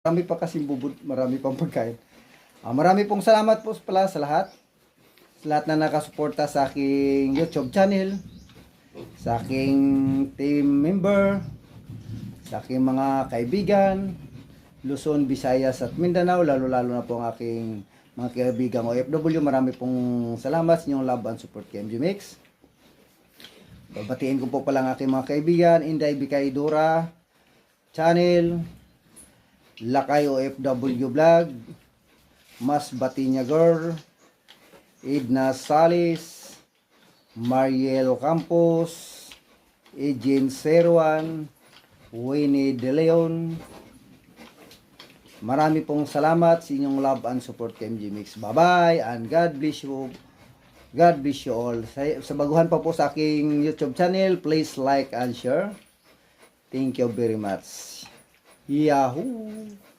Marami pa kasing bubud, marami pang pagkain. Marami pong salamat po pala sa lahat. Sa lahat na nakasuporta sa aking YouTube channel, sa aking team member, sa aking mga kaibigan, Luzon, Visayas at Mindanao, lalo-lalo na po ang aking mga kaibigang OFW. Marami pong salamat sa inyong love and support kay MG Mix. Babatiin ko po pala ang aking mga kaibigan, Inday Bicaydora channel, Lakay OFW Vlog, Mas Batinya Girl, Edna Salis, Mariel Campos, Eugene Serwan, Winnie De Leon. Marami pong salamat sa inyong love and support kay MG Mix. Bye-bye and God bless you. God bless you all. Sa baguhan pa po sa aking YouTube channel, please like and share. Thank you very much. Yahoo!